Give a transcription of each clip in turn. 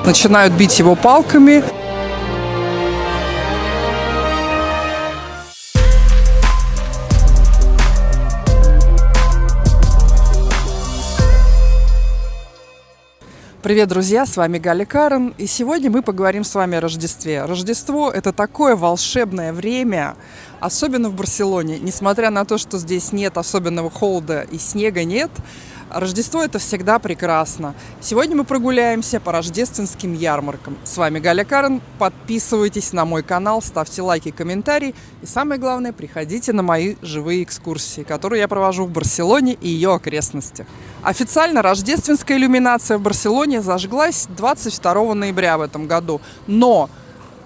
начинают бить его палками. Привет, друзья! С вами Галя Карен, и сегодня мы поговорим с вами о Рождестве. Рождество – это такое волшебное время, особенно в Барселоне. Несмотря на то, что здесь нет особенного холода и снега нет, Рождество – это всегда прекрасно. Сегодня мы прогуляемся по рождественским ярмаркам. С вами Галя Карен. Подписывайтесь на мой канал, ставьте лайки, комментарии. И самое главное, приходите на мои живые экскурсии, которые я провожу в Барселоне и ее окрестностях. Официально рождественская иллюминация в Барселоне зажглась 22 ноября в этом году. Но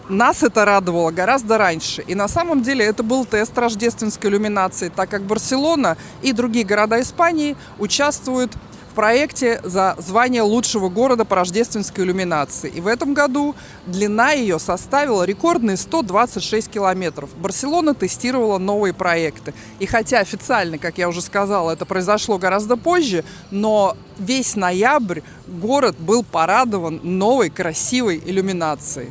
нас это радовало гораздо раньше. И на самом деле это был тест рождественской иллюминации, так как Барселона и другие города Испании участвуют в проекте за звание лучшего города по рождественской иллюминации. И в этом году длина ее составила рекордные 126 километров. Барселона тестировала новые проекты. И хотя официально, как я уже сказала, это произошло гораздо позже, но весь ноябрь город был порадован новой красивой иллюминацией.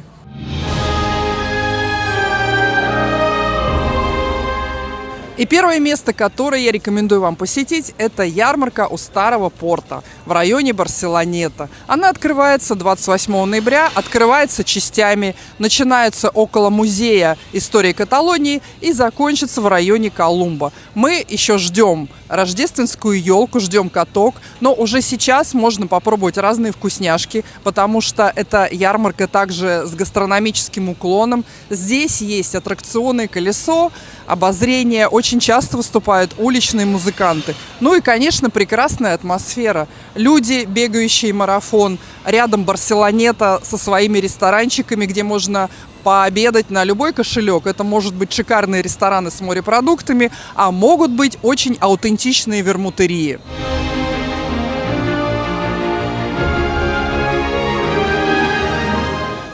И первое место, которое я рекомендую вам посетить, это ярмарка у Старого порта в районе Барселонета. Она открывается 28 ноября, открывается частями, начинается около музея истории Каталонии и закончится в районе Колумба. Мы еще ждем рождественскую елку, ждем каток, но уже сейчас можно попробовать разные вкусняшки, потому что эта ярмарка также с гастрономическим уклоном. Здесь есть аттракционное колесо, обозрение, очень часто выступают уличные музыканты. Ну и, конечно, прекрасная атмосфера. Люди, бегающие марафон, рядом Барселонета со своими ресторанчиками, где можно пообедать на любой кошелек. Это может быть шикарные рестораны с морепродуктами, а могут быть очень аутентичные вермутерии.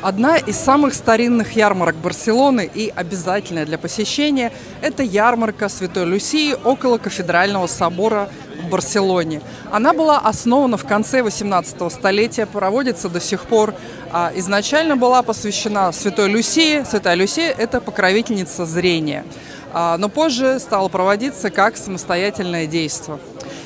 Одна из самых старинных ярмарок Барселоны и обязательная для посещения – это ярмарка Святой Люсии около кафедрального собора в Барселоне. Она была основана в конце 18 столетия, проводится до сих пор. Изначально была посвящена Святой Люсии. Святая Люсия – это покровительница зрения, но позже стала проводиться как самостоятельное действо.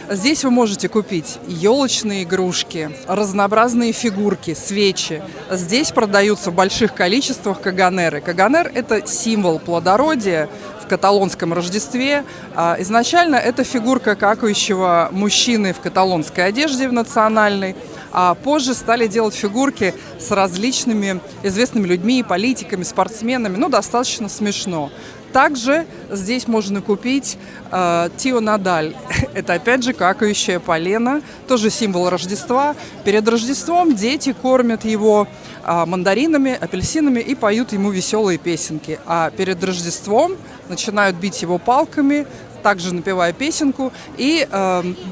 Здесь вы можете купить елочные игрушки, разнообразные фигурки, свечи. Здесь продаются в больших количествах каганеры. Каганер – это символ плодородия в каталонском Рождестве. Изначально это фигурка какающего мужчины в каталонской одежде в национальной. А позже стали делать фигурки с различными известными людьми, политиками, спортсменами. Ну, достаточно смешно. Также здесь можно купить Тио Надаль. Это опять же какающее полено, тоже символ Рождества. Перед Рождеством дети кормят его мандаринами, апельсинами и поют ему веселые песенки. А перед Рождеством начинают бить его палками, также напевая песенку, и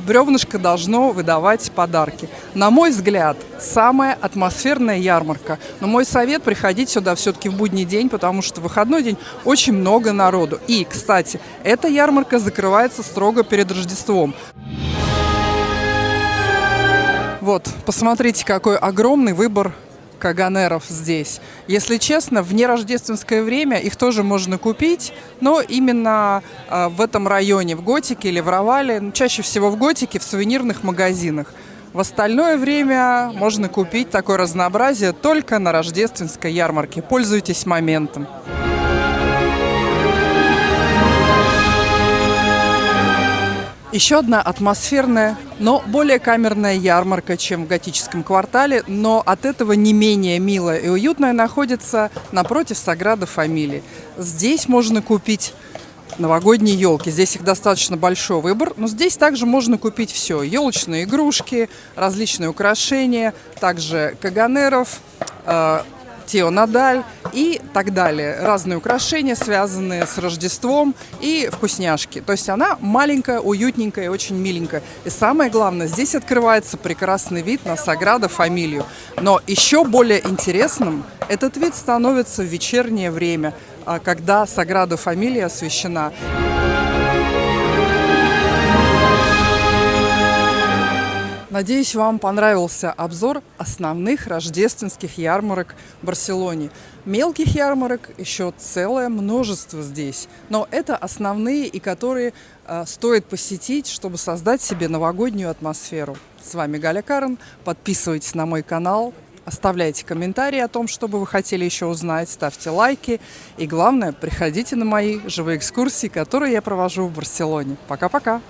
бревнышко должно выдавать подарки. На мой взгляд, самая атмосферная ярмарка. Но мой совет – приходить сюда все-таки в будний день, потому что в выходной день очень много народу. И, кстати, эта ярмарка закрывается строго перед Рождеством. Вот, посмотрите, какой огромный выбор каганеров здесь. Если честно, в нерождественское время их тоже можно купить, но именно в этом районе, в Готике или в Равале, чаще всего в Готике, в сувенирных магазинах. В остальное время можно купить такое разнообразие только на рождественской ярмарке. Пользуйтесь моментом. Еще одна атмосферная, но более камерная ярмарка, чем в готическом квартале, но от этого не менее милая и уютная, находится напротив Саграда Фамилии. Здесь можно купить новогодние елки. Здесь их достаточно большой выбор, но здесь также можно купить все. Елочные игрушки, различные украшения, также каганеров, Тио Надаль и так далее. Разные украшения, связанные с Рождеством, и вкусняшки. То есть она маленькая, уютненькая и очень миленькая. И самое главное, здесь открывается прекрасный вид на Саграда Фамилию. Но еще более интересным этот вид становится в вечернее время, когда Саграда Фамилия освящена. Надеюсь, вам понравился обзор основных рождественских ярмарок в Барселоне. Мелких ярмарок еще целое множество здесь, но это основные и которые стоит посетить, чтобы создать себе новогоднюю атмосферу. С вами Галя Карен. Подписывайтесь на мой канал, оставляйте комментарии о том, что бы вы хотели еще узнать, ставьте лайки и, главное, приходите на мои живые экскурсии, которые я провожу в Барселоне. Пока-пока!